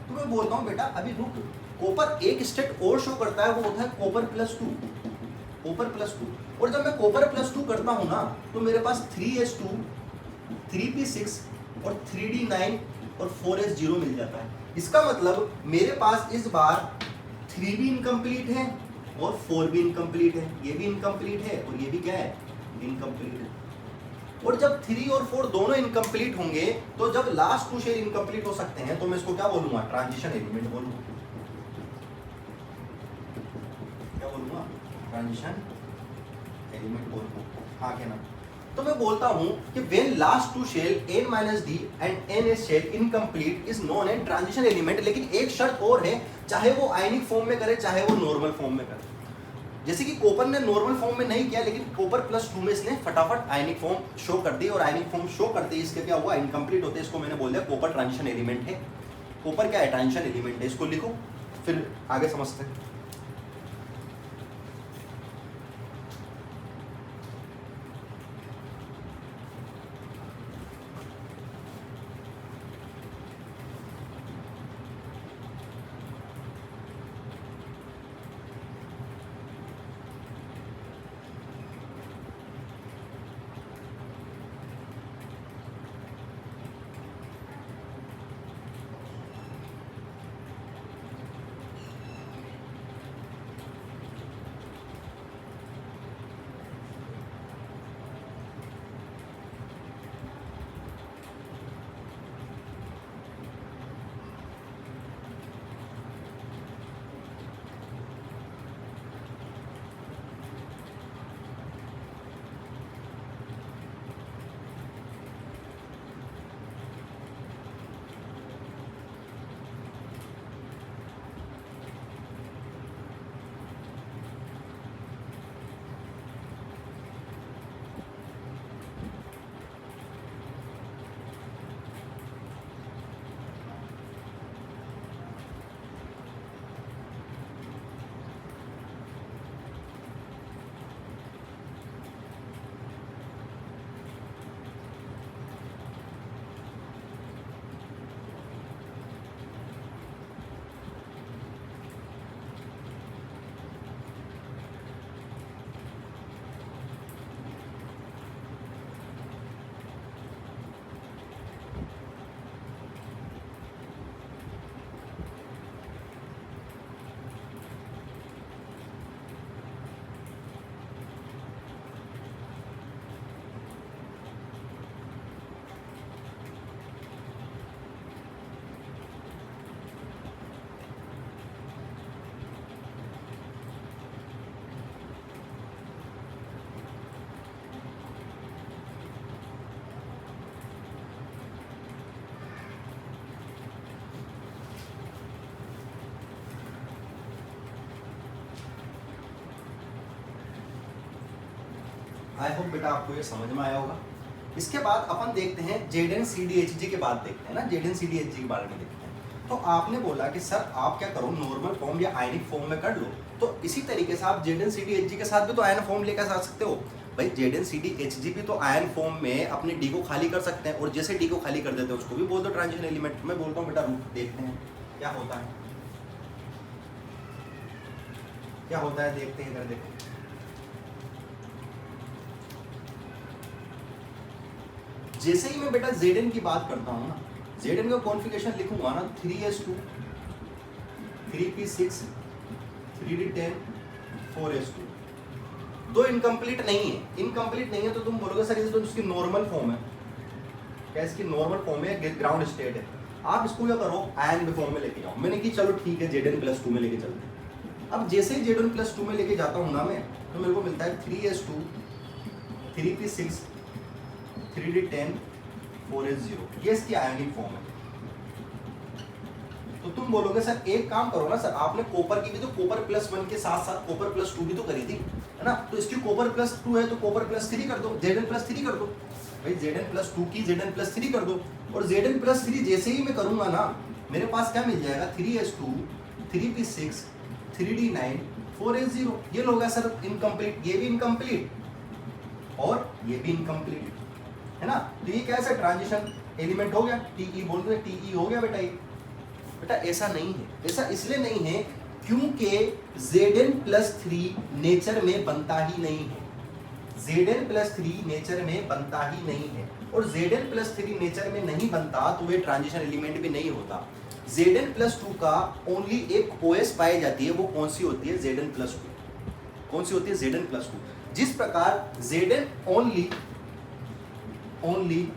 तो मैं बोलता हूँ बेटा अभी रुक, कॉपर एक स्टेट और शो करता है, वो होता है कॉपर प्लस 2, कॉपर प्लस 2। और जब मैं कॉपर प्लस 2 करता हूँ ना तो मेरे पास 3s2, 3p6 और 3d9 और 4s0 मिल जाता है। इसका मतलब मेरे पास इस बार 3 भी इनकम्प्लीट है और 4 भी इनकम्प्लीट है, ये भी इनकम्प्लीट है और ये भी क्या है, इनकम्प्लीट है। और जब 3 और 4 दोनों इनकम्प्लीट होंगे तो जब लास्ट 2 शेल इनकम्प्लीट हो सकते हैं तो मैं इसको क्या बोलूंगा, ट्रांजिशन एलिमेंट बोलूंगा। क्या बोलूंगा, ट्रांजिशन एलिमेंट बोलूंगा। हाँ क्या ना। तो मैं बोलता हूं कि when last 2 shell n minus d and ns shell incomplete is known as transition element। लेकिन एक शर्त और है, चाहे वो आयनिक फॉर्म में करे चाहे वो नॉर्मल फॉर्म में करे। जैसे कि कॉपर ने नॉर्मल फॉर्म में नहीं किया, लेकिन कॉपर प्लस 2 में इसने फटाफट आयनिक फॉर्म शो कर दी, और आयनिक फॉर्म शो करते ही इसके क्या हुआ, इनकम्प्लीट होते, इसको मैंने बोल दिया कॉपर ट्रांजिशन एलिमेंट है। कॉपर क्या है, ट्रांजिशन एलिमेंट है, इसको लिखो फिर आगे समझते हैं। आई होप बेटा आपको ये समझ में आया होगा। इसके बाद अपन देखते हैं ZnCdHg के बाद देखते हैं ना, ZnCdHg के बारे में देखते हैं। तो आपने बोला कि सर आप क्या करो, नॉर्मल फॉर्म या आयनिक फॉर्म में कर लो, तो इसी तरीके से आप ZnCdHg के साथ भी तो आयन फॉर्म लेकर आ सकते हो भाई। ZnCdHg भी तो आयन फॉर्म में अपने डी को खाली कर सकते हैं, और जैसे डी को खाली कर देते हैं उसको भी बोल दो ट्रांजिशन एलिमेंट। मैं बोलता हूँ बेटा देखते हैं क्या होता है, क्या होता है देखते हैं, इधर देखते हैं। जैसे ही मैं बेटा Zn की बात करता हूँ ना, Zn का कॉन्फ़िगरेशन लिखूंगा ना 3s2, 3p6, 3d10, 4s2। दो इनकम्प्लीट नहीं है, इनकम्प्लीट नहीं है तो तुम बोलोगे सर ये तो इसकी नॉर्मल फॉर्म है। क्या इसकी नॉर्मल फॉर्म है, ग्राउंड स्टेट है। आप इसको क्या करो, आयन फॉर्म में लेके जाओ। मैंने कि चलो ठीक है Zn+2 में लेके चलते हैं। अब जैसे ही Zn+2 में लेके जाता हूँ ना मैं, तो मेरे को मिलता है 3s2, 3p6, 3d10, 4s0। ये इसकी आयोनिक फॉर्म है। तो तुम बोलोगे सर एक काम करो ना सर, आपने कॉपर की भी तो कॉपर+1 के साथ साथ कॉपर+2 भी तो करी थी। है ना। तो इसकी कॉपर +2 है तो कॉपर +3 कर दो, Zn+3 कर दो भाई, Zn+2 की Zn+3 कर दो। और Zn+3 जैसे ही मैं करूंगा ना, मेरे पास क्या मिल जाएगा, 3s2 3p6 3d9 4s0। ये लोग है सर इनकम्प्लीट, ये भी इनकम्प्लीट और ये भी इनकम्प्लीट, है ना। तो ये कैसा ट्रांजिशन एलिमेंट हो गया, टीई बोल रहे, टीई हो गया बेटा। ये बेटा ऐसा नहीं है, ऐसा इसलिए नहीं है क्योंकि Zn+3 नेचर में बनता ही नहीं है, Zn+3 नेचर में बनता ही नहीं है। और Zn+3 नेचर में नहीं बनता तो वे ट्रांजिशन एलिमेंट भी नहीं होता। Zn+2 का ओनली एक OS पाई जाती है, वो कौन सी होती है, Zn+2। कौन सी होती है, Zn+2। जिस प्रकार Zn ओनली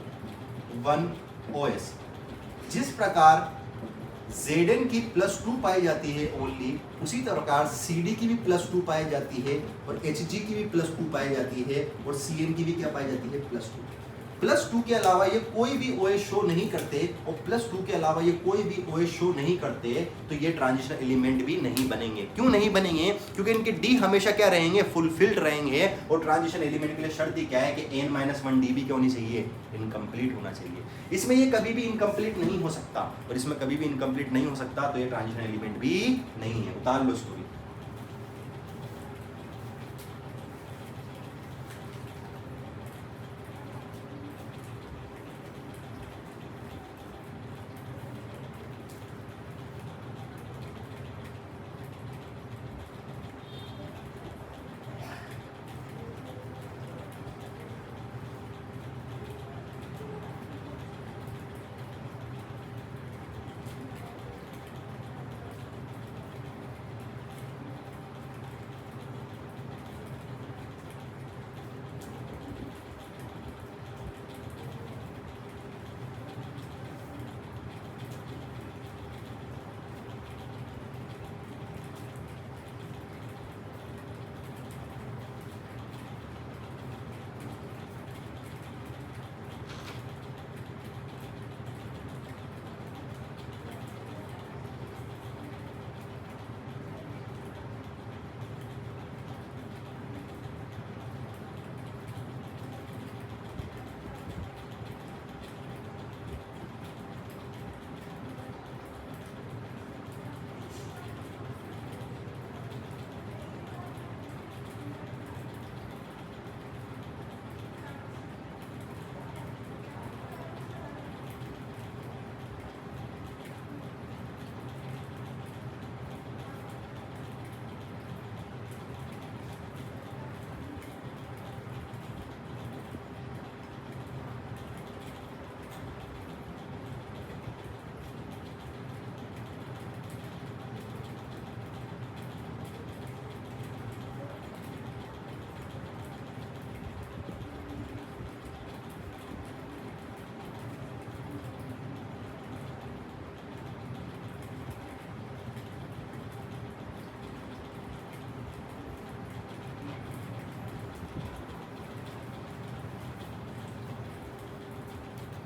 वन OS, जिस प्रकार Zn की +2 पाई जाती है ओनली, उसी प्रकार CD की भी +2 पाई जाती है और Hg की भी +2 पाई जाती है और Cn की भी क्या पाई जाती है, +2 के अलावा ये कोई भी OS शो नहीं करते, और +2 के अलावा ये कोई भी OS शो नहीं करते, तो ये ट्रांजिशन एलिमेंट भी नहीं बनेंगे। क्यों नहीं बनेंगे, क्योंकि इनके D हमेशा क्या रहेंगे, फुलफिल्ड रहेंगे। और ट्रांजिशन एलिमेंट के लिए शर्त ही क्या है कि n-1 DB क्या होनी चाहिए, इनकम्प्लीट होना चाहिए। इसमें ये कभी भी इनकम्प्लीट नहीं हो सकता, और इसमें कभी भी इनकम्प्लीट नहीं हो सकता, तो ये ट्रांजिशन एलिमेंट भी नहीं है। उतार लो इसको भी।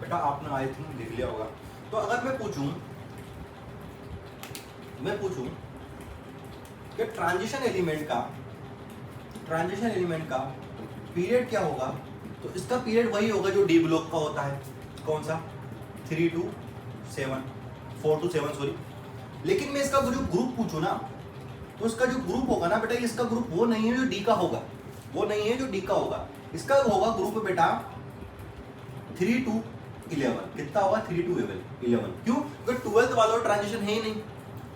बेटा आपने आई थिंक लिख लिया होगा। तो अगर मैं पूछूं कि ट्रांजिशन एलिमेंट का पीरियड क्या होगा, तो इसका पीरियड वही होगा जो डी ब्लॉक का होता है। कौन सा, 3 to 7, 4 to 7 सॉरी। लेकिन मैं इसका जो ग्रुप पूछूं ना, तो इसका जो ग्रुप होगा ना बेटा, इसका ग्रुप वो नहीं है जो डी का होगा, इसका होगा ग्रुप बेटा 3 to 11। कितना होगा, 3 to 11। क्यों, क्योंकि 12th वाला ट्रांजिशन है ही नहीं।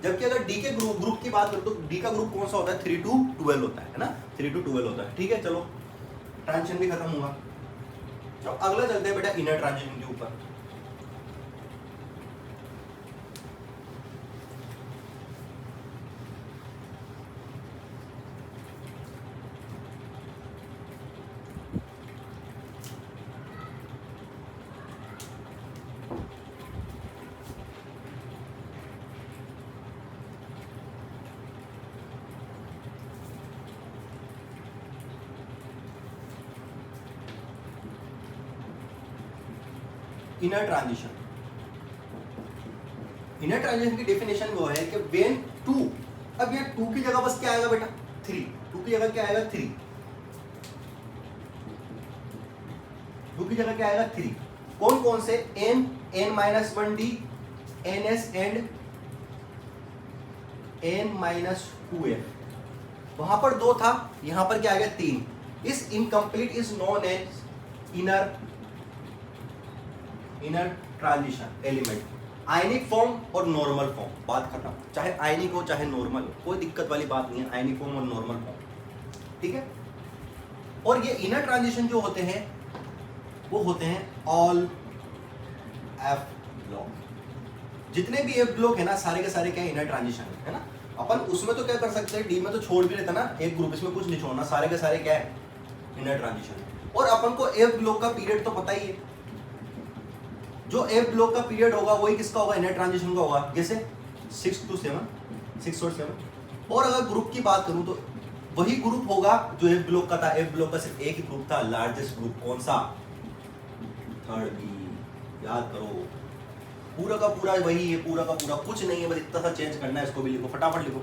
जबकि अगर डी के ग्रुप की बात करें तो डी का ग्रुप कौन सा होता है, 3 to 12 होता है ना, 3 to 12 होता है। ठीक है, चलो ट्रांजिशन भी खत्म हुआ। अब अगला चलते हैं बेटा इनर ट्रांजिशन के ऊपर। इनर ट्रांजिशन की डेफिनेशन वो है कि व्हेन 2, अब ये 2 की जगह बस क्या आएगा बेटा, 3, 2 की जगह क्या आएगा, 3। की जगह क्या आएगा 3। कौन कौन से, n, n-1d, ns and n-2f। वहां पर 2 था, यहां पर क्या आ गया 3। इस incomplete is known as inner transition element. Ionic form और नॉर्मल फॉर्म, बात खत्म। चाहे आयनिक हो चाहे नॉर्मल हो, कोई दिक्कत वाली बात नहीं है, आयनिक फॉर्म और नॉर्मल फॉर्म, ठीक है। और ये इनर ट्रांजिशन जो होते हैं वो होते हैं ऑल एफ ब्लॉक। जितने भी एफ ब्लॉक है ना, सारे के सारे क्या इनर ट्रांजिशन है ना। अपन उसमें तो क्या कर सकते हैं, डी में तो छोड़ भी लेते ना एक ग्रुप, इसमें कुछ नहीं छोड़ना, सारे के सारे क्या है इनर ट्रांजिशन। और अपन को एफ ब्लॉक का पीरियड तो पता ही है, जो एफ ब्लॉक का पीरियड होगा वही किसका होगा, इनर ट्रांजिशन का होगा। जैसे 6 to 7, 6 और 7। और अगर ग्रुप की बात करूं तो वही ग्रुप होगा जो एफ ब्लॉक का था। एफ ब्लॉक का सिर्फ एक ही ग्रुप था, लार्जेस्ट ग्रुप, कौन सा, 3rd बी। याद करो, पूरा का पूरा वही है, पूरा का पूरा कुछ नहीं है, बस इतना सा चेंज करना है। इसको भी लिखो, फटाफट लिखो।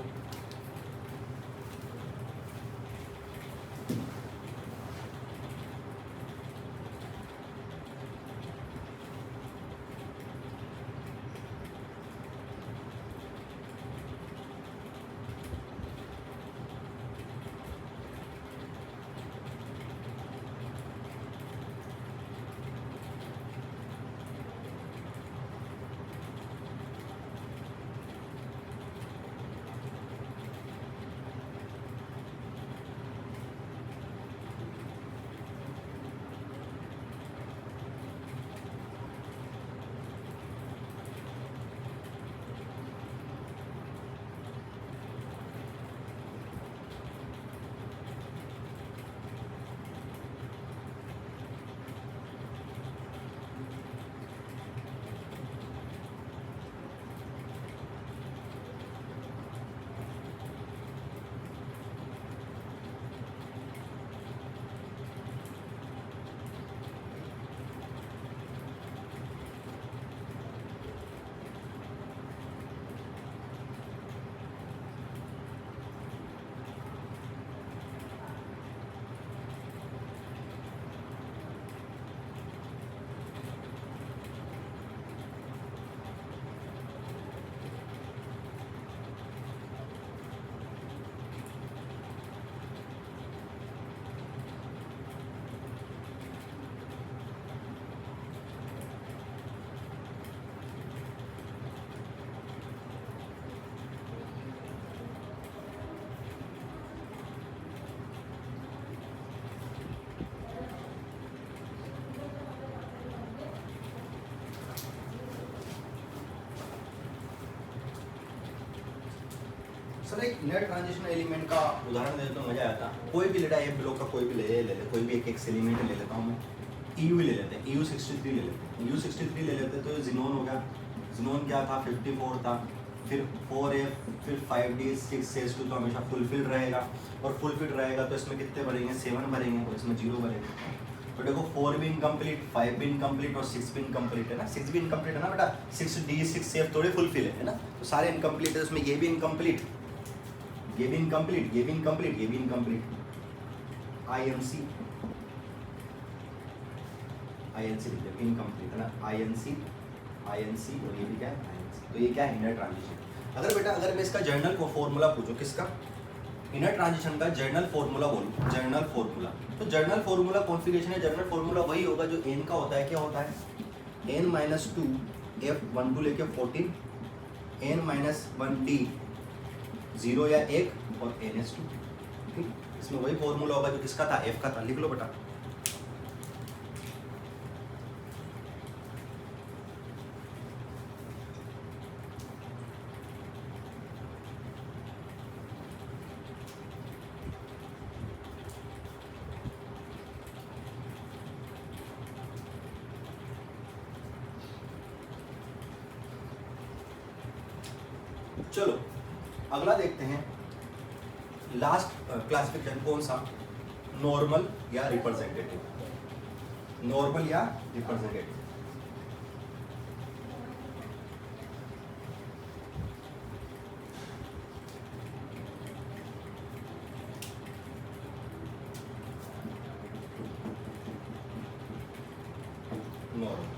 सर एक इनर ट्रांजिशन एलिमेंट का उदाहरण दे तो मजा आता। कोई भी लेटा एफ ब्लॉक का कोई भी ले लेते, कोई भी एक एलिमेंट ले लेता हूँ मैं। EU ले लेते हैं, EU63 ले लेते हैं। EU63 ले लेते हैं तो जिनोन हो गया। जिनोन क्या था, 54 था, फिर 4F, फिर 5D, 6S2 तो हमेशा फुलफिल रहेगा। और फुलफिल रहेगा तो इसमें कितने भरेंगे, 7 भरेंगे, और इसमें 0 भरेंगे। तो देखो 4 भी इनकम्प्लीट, 5 भी इनकम्प्लीट और 6 भी इनकम्प्लीट है ना। 6 भी इनकम्प्लीट है ना बेटा, 6D 6F थोड़े फुलफिल है ना। तो सारे इनकम्प्लीट है, उसमें ये भी इनकम्प्लीट, ये भी इनकम्प्लीट, ये भी इनकम्प्लीट, ये भी इनकम्प्लीट। INC इनकम्प्लीट है ना, INC और ये भी क्या है INC। तो ये क्या है, इनर ट्रांजिशन। अगर बेटा अगर मैं इसका जर्नल को फॉर्मूला पूछूं, किसका, इनर ट्रांजिशन का जर्नल फॉर्मूला बोलूं, जर्नल फॉर्मूला, तो जर्नल फॉर्मूला कॉन्फ़िगरेशन है, जर्नल फॉर्मूला वही होगा जो n का होता है। क्या होता है, n-2 F12 लेके 14, n-1d 0 या 1 और NS2। इसमें वही फॉर्मूला होगा जो किसका था, F का था। लिख लो बेटा। चलो अगला देखते हैं, लास्ट क्लासिफिकेशन कौन सा, नॉर्मल या रिप्रेजेंटेटिव, नॉर्मल या रिप्रेजेंटेटिव। नॉर्मल।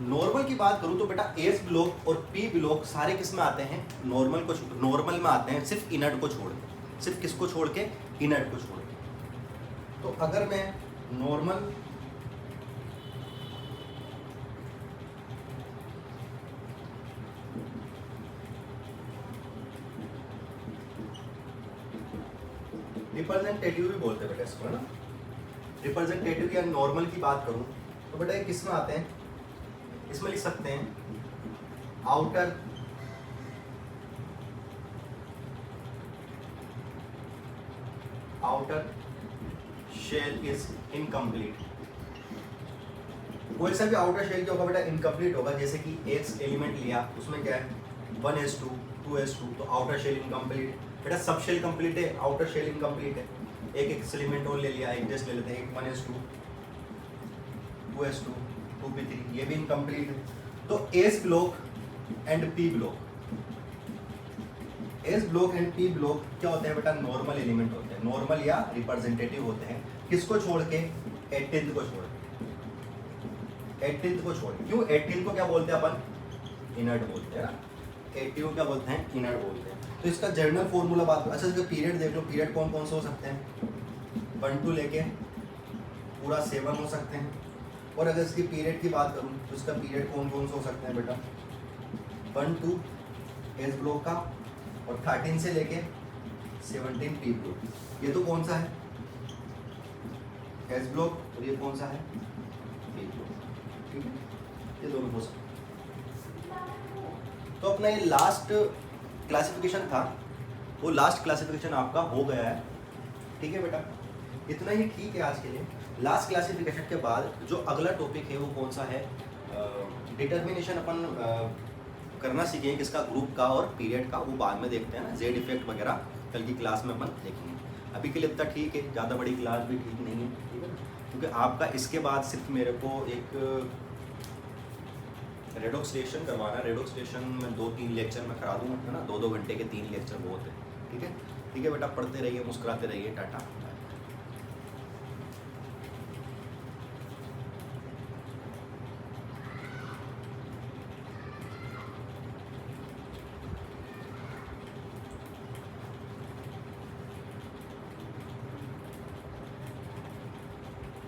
नॉर्मल की बात करूँ तो बेटा एस ब्लॉक और पी ब्लॉक सारे किस में आते हैं, नॉर्मल में आते हैं, सिर्फ इनर्ट को छोड़ के। सिर्फ किसको छोड़ के, इनर्ट को छोड़ के। तो अगर मैं नॉर्मल रिप्रेजेंटेटिव भी बोलते हैं बेटा इसको, है ना, रिप्रेजेंटेटिव या नॉर्मल की बात करूं तो बेटा ये किस में आते हैं, इसमें लिख सकते हैं आउटर शेल इज इनकम्प्लीट। कोई सा भी आउटर शेल क्या होगा बेटा, इनकम्प्लीट होगा। जैसे कि एक एलिमेंट लिया, उसमें क्या है 1s2 2s2, तो आउटर शेल इनकम्प्लीट। बेटा सब शेल कंप्लीट है, आउटर शेल इनकम्प्लीट है। एक एलिमेंट और ले लिया, एक जस्ट ले लेते हैं, 1s2 2s2 2p3, ये भी इनकम्प्लीट है। तो S block and P block, S block and P block क्या होते हैं बेटा, नॉर्मल एलिमेंट होते हैं, नॉर्मल या रिप्रेजेंटेटिव होते हैं। किसको छोड़ के, 18th को छोड़ के, 18th को छोड़ के। क्यों 18th को क्या बोलते हैं अपन, इनर्ट बोलते हैं ना, 80 को क्या बोलते हैं, इनर्ट बोलते हैं। तो इसका जनरल फॉर्मूला बात, अच्छा इसका पीरियड देख लो, पीरियड कौन कौन से हो सकते हैं, 1 to लेके पूरा 7 हो सकते हैं। और अगर इसकी पीरियड की बात करूँ तो इसका पीरियड कौन कौन से हो सकते हैं बेटा, 1 to एस ब्लॉक का, और 13 से लेके 17 पी ब्लॉक। ये तो कौन सा है, एस ब्लॉक, और ये कौन सा है, पी ब्लॉक, ठीक है, ये दोनों हो सकते हैं। तो अपना ये लास्ट क्लासिफिकेशन था, वो लास्ट क्लासिफिकेशन आपका हो गया है, ठीक है बेटा, इतना ही ठीक है आज के लिए। लास्ट क्लासिफिकेशन के बाद जो अगला टॉपिक है वो कौन सा है, डिटर्मिनेशन अपन करना सीखेंगे किसका, ग्रुप का और पीरियड का, वो बाद में देखते हैं ना, जेड इफेक्ट वगैरह कल की क्लास में अपन देखेंगे। अभी के लिए इतना ठीक है, ज़्यादा बड़ी क्लास भी ठीक नहीं है, ठीक है, क्योंकि आपका इसके बाद सिर्फ मेरे को एक रेडॉक्सिलेशन करवाना है। रेडॉक्सिलेशन में 2-3 लेक्चर मैं करा दूँगा, है ना, 2-2 घंटे के 3 लेक्चर बहुत है, ठीक है बेटा, पढ़ते रहिए, मुस्कुराते रहिए, टाटा।